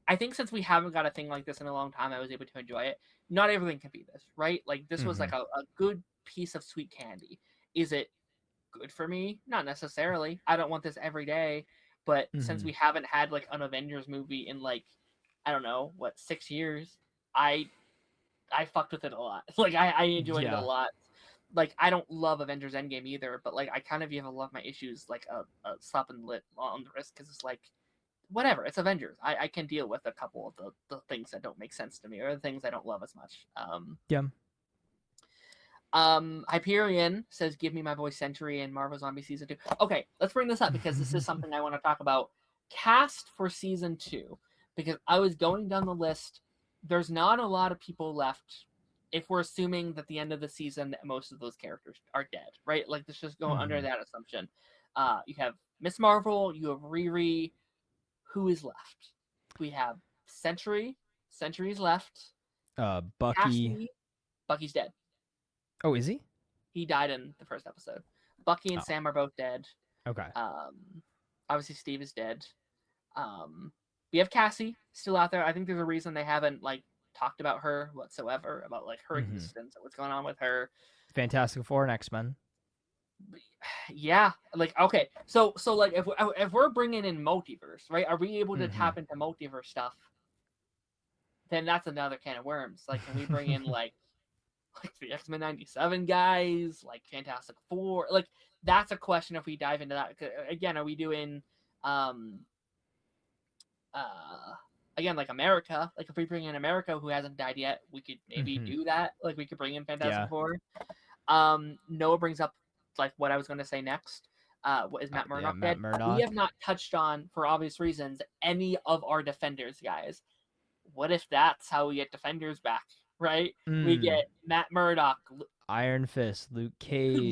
I think since we haven't got a thing like this in a long time, I was able to enjoy it. Not everything can be this, right? Like this was like a good piece of sweet candy. Is it good for me? Not necessarily. I don't want this every day. But since we haven't had like an Avengers movie in like I don't know what 6 years, I I fucked with it a lot. Like I enjoyed it a Yeah. lot. Like I don't love Avengers Endgame either, but like I kind of even love my issues like a slap in the lip on the wrist because it's like whatever. It's Avengers. I can deal with a couple of the things that don't make sense to me or the things I don't love as much. Yeah. Hyperion says, "Give me my voice Century and Marvel Zombie season 2." Okay, let's bring this up because this is something I want to talk about. Cast for season 2, because I was going down the list. There's not a lot of people left. If we're assuming that the end of the season, that most of those characters are dead, right? Like let's just go under that assumption. You have Miss Marvel, you have Riri. Who is left? We have Century. Century's left. Bucky. Cassie. Bucky's dead. Oh, is he? He died in the first episode. Bucky and Sam are both dead. Okay. Obviously Steve is dead. We have Cassie still out there. I think there's a reason they haven't like talked about her whatsoever, about like her existence and what's going on with her. Fantastic Four and X-Men. Yeah, like okay, so like if we're bringing in multiverse, right? Are we able to tap into multiverse stuff? Then that's another can of worms. Like, can we bring in like the X-Men '97 guys, like Fantastic Four? Like, that's a question if we dive into that. Again, are we doing, again, like America? Like, if we bring in America who hasn't died yet, we could maybe do that. Like, we could bring in Fantastic Four. Noah brings up like what I was going to say next. What is Matt Murdock dead? Murdock. We have not touched on, for obvious reasons, any of our Defenders guys. What if that's how we get Defenders back? Right? We get Matt Murdock, Iron Fist, Luke Cage.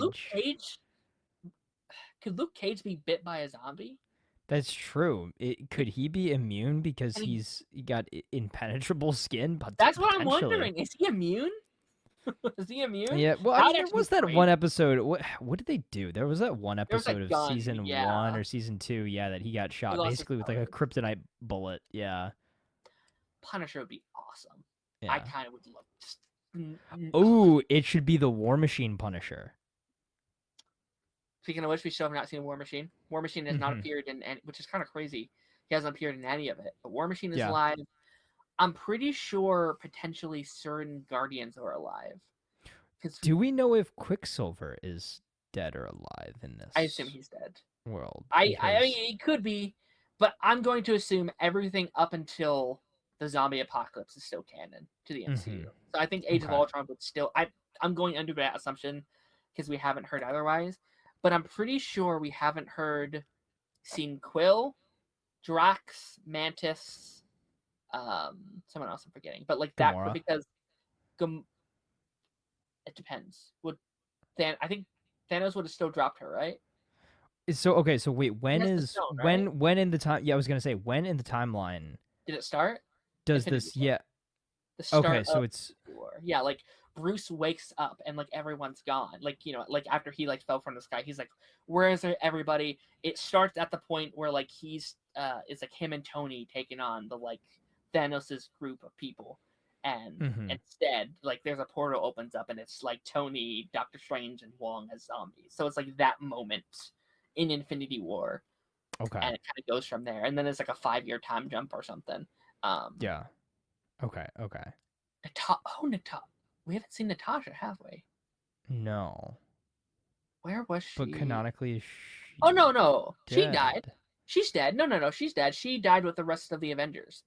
Could Luke Cage be bit by a zombie? That's true. Could he be immune because he got impenetrable skin? But that's what I'm wondering. Is he immune? Is he immune? Yeah. Well, I mean, there was that one episode. What did they do? There was that one episode of season 1 or season 2. Yeah, that he got shot basically with like a kryptonite bullet. Yeah. Punisher would be awesome. Yeah. I kind of would love. Just... Oh, it should be the War Machine Punisher. Speaking of which, we still have not seen War Machine. War Machine has not appeared in, which is kind of crazy. He hasn't appeared in any of it. But War Machine is alive. I'm pretty sure potentially certain Guardians are alive. Do we know if Quicksilver is dead or alive in this? I assume he's dead. World. I mean, he could be, but I'm going to assume everything up until the zombie apocalypse is still canon to the MCU. So I think Age of Ultron would still. I'm going under that assumption because we haven't heard otherwise. But I'm pretty sure we haven't seen Quill, Drax, Mantis. Someone else I'm forgetting, but like Gamora. That because it depends. I think Thanos would have still dropped her, right? So okay, so wait, when in the time? Yeah, I was gonna say when in the timeline did it start? Does this? Yeah. The start okay, so it's yeah, like Bruce wakes up and like everyone's gone. Like like after he like fell from the sky, he's like, "Where is everybody?" It starts at the point where like it's like him and Tony taking on the like Thanos's group of people, and instead like there's a portal opens up and it's like Tony, Doctor Strange, and Wong as zombies. So it's like that moment in Infinity War. Okay. And it kind of goes from there, and then it's like a 5-year time jump or something. Yeah. Okay. Natasha. We haven't seen Natasha, have we? No. Where was she? But canonically, no. Dead. She died. She's dead. No. She's dead. She died with the rest of the Avengers.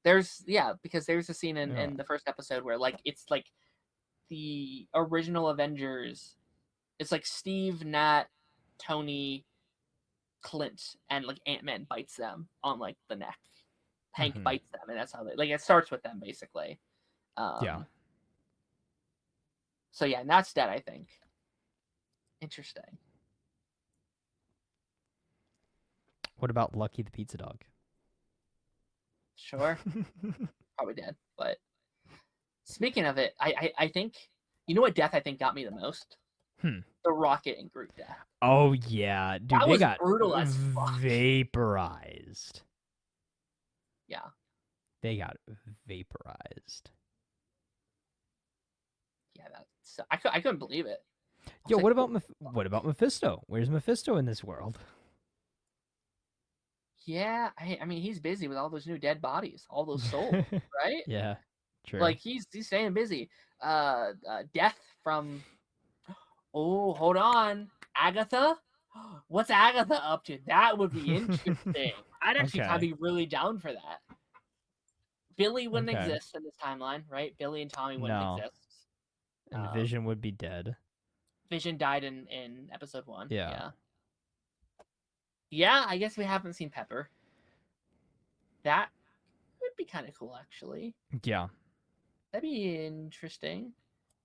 Because there's a scene in the first episode where like it's like the original Avengers, it's like Steve, Nat, Tony, Clint, and like Ant-Man bites them on like the neck. Hank Mhm. bites them, and that's how they like it starts with them basically. Yeah. So yeah, and that's dead, I think. Interesting. What about Lucky the pizza dog? Sure, probably dead. But speaking of it, I think you know what death I think got me the most? Hmm. The Rocket and Groot death. Oh yeah, dude, That they was got brutal as fuck. vaporized. Yeah, They got vaporized. yeah. That's I couldn't believe it. I Yo, was like, what about Mephisto? Where's Mephisto in this world? yeah. I mean, he's busy with all those new dead bodies, all those souls, right? Yeah, true. Like he's staying busy. Death from. Oh, hold on, Agatha. What's Agatha up to? That would be interesting. I'd actually kind of Okay. be really down for that. Billy wouldn't Okay. exist in this timeline, right? Billy and Tommy wouldn't No, exist. and Vision would be dead. Vision died in episode 1. Yeah. Yeah. Yeah, I guess we haven't seen Pepper. That would be kind of cool, actually. Yeah. That'd be interesting.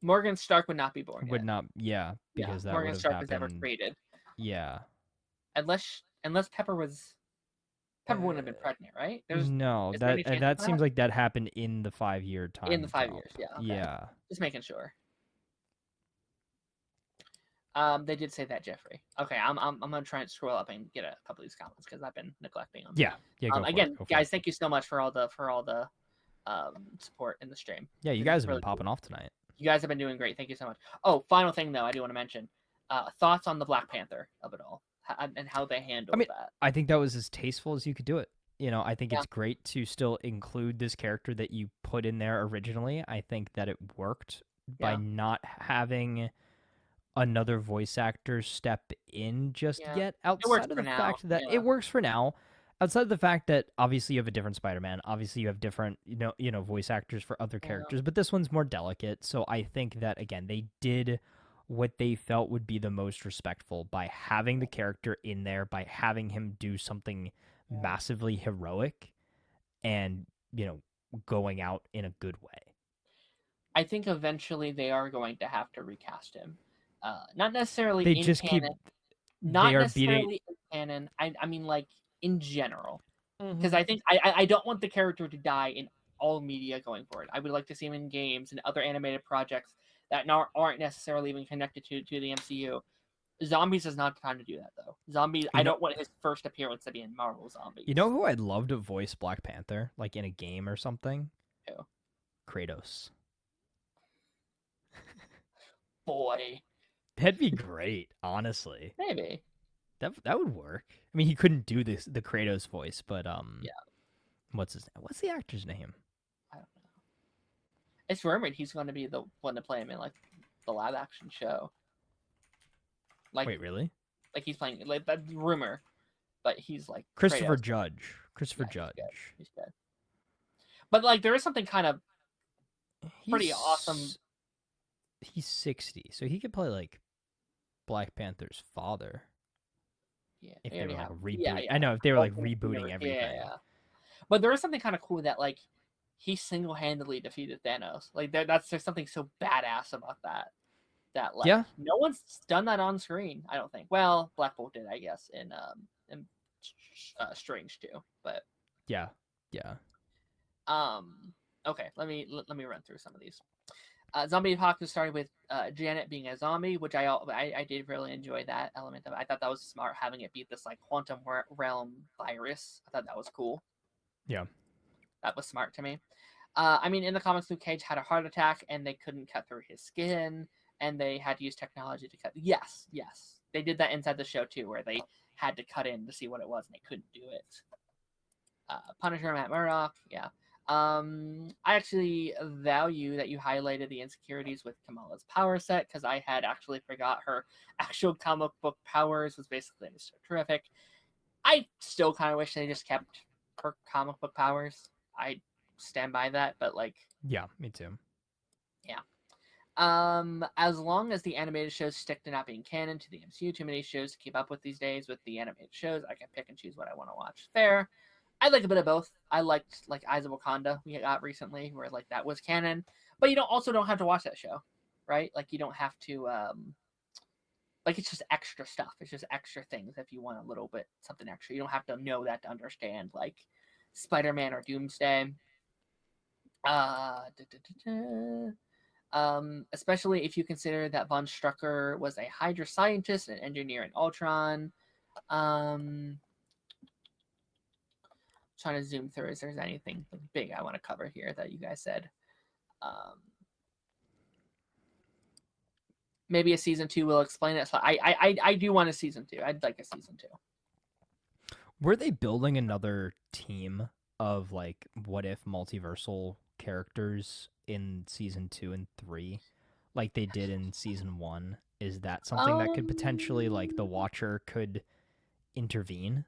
Morgan Stark would not be born Would yet. not. Yeah, Yeah, because that would Morgan have Stark was never happened. created. Yeah. Unless Pepper was. Pepper wouldn't have been pregnant, right? No, Is there any chance of that seems like that happened in the 5-year in the time 5 jump. years? Yeah. Okay. Yeah. Just making sure. They did say that, Jeffrey. Okay, I'm gonna try and scroll up and get a couple of these comments because I've been neglecting them. Yeah. Yeah. Go for Again, it. Go for guys, it. thank you so much for all the support in the stream. Yeah, you This guys is have really been popping cool. off tonight. You guys have been doing great. Thank you so much. Oh, final thing though, I do want to mention thoughts on the Black Panther of it all and how they handled that. I think that was as tasteful as you could do it. You know, I think Yeah. it's great to still include this character that you put in there originally. I think that it worked by Yeah. not having another voice actor step in just Yeah. yet. It works Outside of for the now. fact that Yeah. it works for now. Outside of the fact that obviously you have a different Spider-Man, obviously you have different voice actors for other Yeah. characters, but this one's more delicate. So I think that again they did what they felt would be the most respectful by having the character in there, by having him do something massively heroic and, going out in a good way. I think eventually they are going to have to recast him. Not necessarily They in just canon. they Not are beating necessarily in canon. I mean, like in general, because Mhm. I think I don't want the character to die in all media going forward. I would like to see him in games and other animated projects that aren't necessarily even connected to the MCU. Zombies is not the time to do that though. Zombies, You I know, don't want his first appearance to be in Marvel Zombies. you know who I'd love to voice Black Panther, like in a game or something? Who? Kratos. Boy, That'd be great, honestly. maybe. That would work. I mean, he couldn't do the Kratos voice, but Yeah. what's the actor's name? I don't know. It's rumored he's going to be the one to play him in like the live action show. Like, Wait, really? like he's playing like that rumor, but he's like Christopher Kratos. Judge. Christopher Yeah, Judge. He's good. But like there is something kind of pretty He's- awesome. He's 60, so he could play like Black Panther's father. Yeah, If they they were already like have- rebooting, yeah. I know if they were like Hopefully, rebooting everything. Yeah. But there is something kind of cool that like he single handedly defeated Thanos. Like there's something so badass about that. That like Yeah. no one's done that on screen. I don't think. Well, Black Bolt did, I guess, in Strange too. But Yeah. okay, let me run through some of these. Zombie Apocalypse started with Janet being a zombie, which I did really enjoy that element of it. I thought that was smart, having it beat this like quantum realm virus. I thought that was cool. Yeah. That was smart to me. I mean, in the comics, Luke Cage had a heart attack and they couldn't cut through his skin, and they had to use technology to cut. Yes, they did that inside the show too, where they had to cut in to see what it was, and they couldn't do it. Punisher, Matt Murdock, yeah. I actually value that you highlighted the insecurities with Kamala's power set, because I had actually forgot her actual comic book powers was basically so terrific. I still kind of wish they just kept her comic book powers. I stand by that, but like, Yeah, me too. yeah. As long as the animated shows stick to not being canon to the MCU, too many shows to keep up with these days with the animated shows. I can pick and choose what I want to watch. Fair. I like a bit of both. I liked like Eyes of Wakanda we got recently, where like that was canon, but you don't have to watch that show, right? Like you don't have to like it's just extra stuff. It's just extra things if you want a little bit something extra. You don't have to know that to understand like Spider-Man or Doomsday. Uh, da, da, da, da. Especially if you consider that Von Strucker was a Hydra scientist and engineer in Ultron. Trying to zoom through if there's anything big I want to cover here that you guys said. Maybe a season 2 will explain it. So I do want a season 2. I'd like a season 2. Were they building another team of like what if multiversal characters in season 2 and 3 like they did in season 1? Is that something that could potentially like the Watcher could intervene?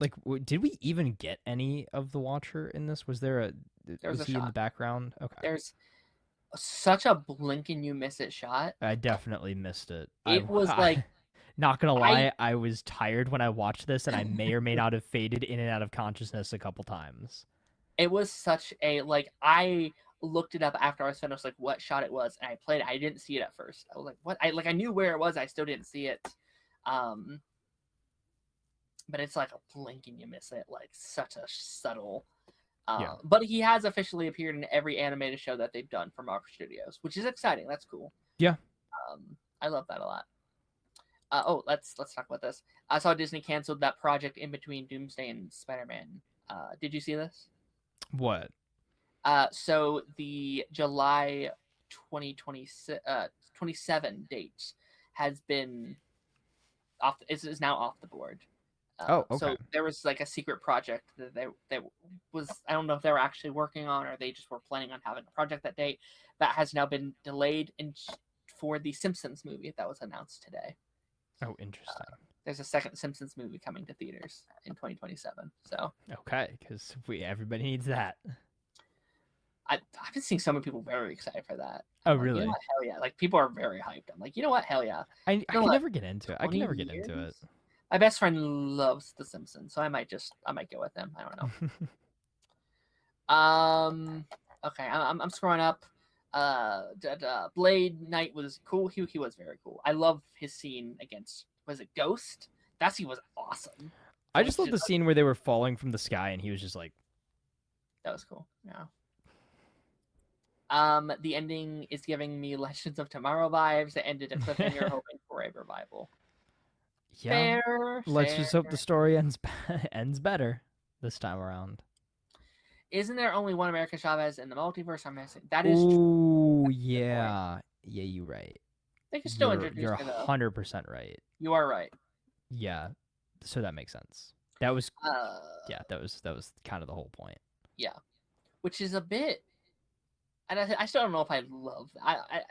Like did we even get any of the Watcher in this? Was he in the background? Okay. There's such a blink and you miss it shot. I definitely missed it. It was like not gonna lie, I was tired when I watched this, and I may or may not have faded in and out of consciousness a couple times. It was such a like I looked it up after I was finished, like what shot it was, and I played it. I didn't see it at first. I was like, what? I knew where it was. I still didn't see it. But it's like a blink and you miss it. Like such a subtle. But he has officially appeared in every animated show that they've done for Marvel Studios, which is exciting. That's cool. Yeah. I love that a lot. Let's talk about this. I saw Disney canceled that project in between Doomsday and Spider-Man. Did you see this? What? So the July 2027 date has been off. Is now off the board. Okay. So there was like a secret project that they was. I don't know if they were actually working on or they just were planning on having a project that date. That has now been delayed for the Simpsons movie that was announced today. Oh, interesting. There's a second Simpsons movie coming to theaters in 2027. So okay, because everybody needs that. I've been seeing so many people very excited for that. Oh, like, really? You know what? Hell yeah! Like people are very hyped. I'm like, you know what? Hell yeah! I can never get into it. I can never get into it. My best friend loves The Simpsons, so I might go with him. I don't know. Okay, I'm scrolling up. Blade Knight was cool. He was very cool. I love his scene against, was it Ghost? That scene was awesome. I just love the scene where they were falling from the sky and he was just like, that was cool. Yeah. The ending is giving me Legends of Tomorrow vibes. It ended a cliffhanger, hoping for a revival. Yeah. Fair, let's just hope the story ends better this time around. Isn't there only one America Chavez in the multiverse? I'm missing. That is true. Oh, yeah. Yeah, you're right. They can still introduce You're her, though. 100% right. You are right. Yeah. So that makes sense. That was that was kind of the whole point. Yeah. Which is a bit, and I still don't know if I love that.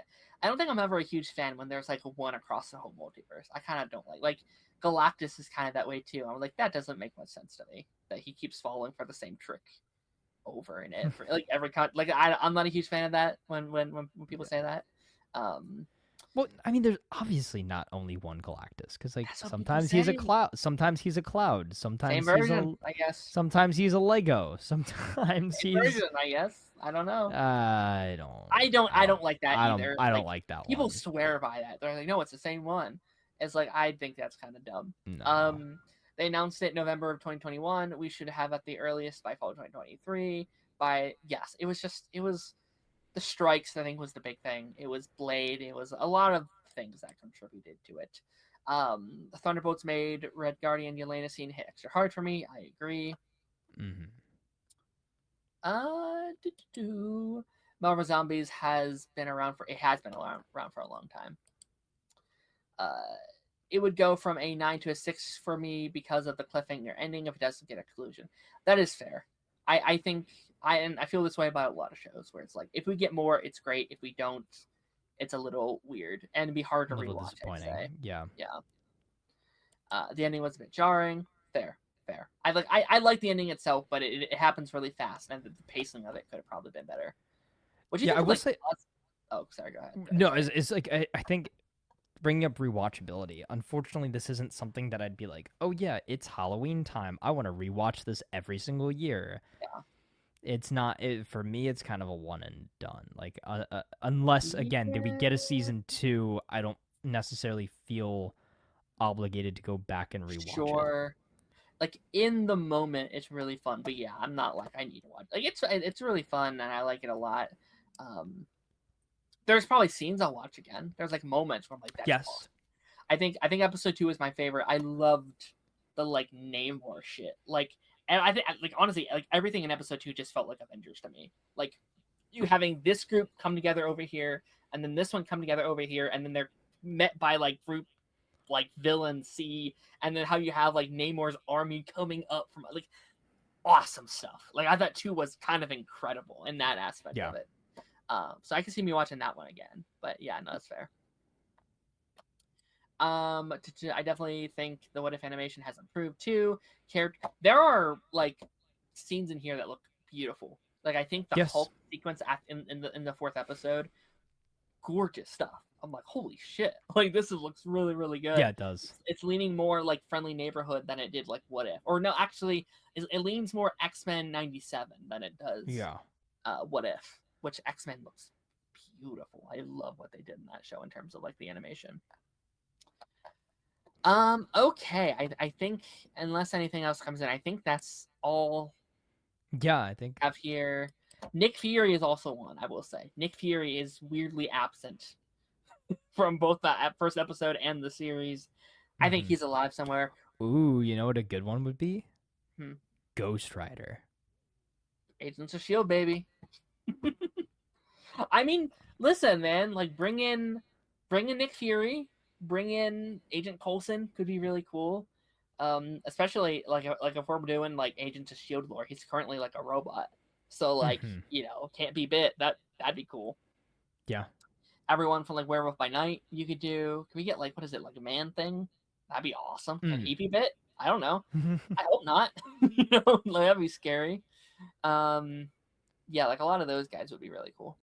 I don't think I'm ever a huge fan when there's like one across the whole multiverse. I kind of don't like Galactus is kind of that way too. I'm like, that doesn't make much sense to me that he keeps falling for the same trick over and every I'm not a huge fan of that when people say that. Well, I mean, there's obviously not only one Galactus because like sometimes he's a cloud, sometimes he's a cloud, sometimes same version, I guess. Sometimes he's a Lego, sometimes same version, I guess. I don't know. I don't like that either. I don't like that. People swear by that. They're like, no, it's the same one. It's like I think that's kind of dumb. No. They announced it November of 2021. We should have at the earliest by fall of 2023. It was the strikes, I think, was the big thing. It was Blade. It was a lot of things that contributed to it. The Thunderbolts made Red Guardian Yelena scene hit extra hard for me. I agree. Mm-hmm. Marvel Zombies has been around for a long time. It would go from a 9 to a 6 for me because of the cliffhanger ending if it doesn't get a conclusion. That is fair. I think I feel this way about a lot of shows where it's like if we get more, it's great. If we don't, it's a little weird and it'd be hard to rewatch. Disappointing. Yeah. The ending was a bit jarring. Fair. I like the ending itself, but it happens really fast, and the pacing of it could have probably been better. What do you think? I will say Oh, sorry. Go ahead. No, it's like I think bringing up rewatchability. Unfortunately, this isn't something that I'd be like, oh yeah, it's Halloween time. I want to rewatch this every single year. Yeah. It's not for me. It's kind of a one and done. Like unless again, did we get a season 2? I don't necessarily feel obligated to go back and rewatch it. Sure. Like in the moment, it's really fun. But yeah, I'm not like I need to watch. Like it's really fun and I like it a lot. There's probably scenes I'll watch again. There's like moments where I'm like, that's Yes. awesome. I think episode 2 is my favorite. I loved the like Namor shit. Like, and I think like honestly, like everything in episode 2 just felt like Avengers to me. Like you having this group come together over here, and then this one come together over here, and then they're met by like group like villain C, and then how you have like Namor's army coming up from like awesome stuff. Like I thought 2 was kind of incredible in that aspect of it. So I can see me watching that one again. But yeah, no, that's fair. I definitely think the What If animation has improved too. There are like scenes in here that look beautiful. Like I think the Hulk sequence in the 4th episode, gorgeous stuff. I'm like, holy shit! Like this looks really really good. Yeah, it does. It's leaning more like Friendly Neighborhood than it did like What If. Or no, actually, it leans more X-Men '97 than it does. Yeah. What If, which X-Men looks beautiful. I love what they did in that show in terms of like the animation. Okay. I think unless anything else comes in, I think that's all. Yeah, I think. Have here. Nick Fury is also one. I will say Nick Fury is weirdly absent from both the first episode and the series. I think he's alive somewhere. Ooh, you know what a good one would be? Ghost Rider. Agents of S.H.I.E.L.D., baby. I mean, listen, man. Like, bring in Nick Fury. Bring in Agent Coulson. Could be really cool. Especially like if we're doing like Agents of S.H.I.E.L.D. lore, he's currently like a robot. So like can't be bit. That'd be cool. Yeah. Everyone from like Werewolf by Night you could do. Can we get like what is it, like a man thing? That'd be awesome. Can he be bit? I don't know. I hope not. Like, that'd be scary. Yeah, like a lot of those guys would be really cool.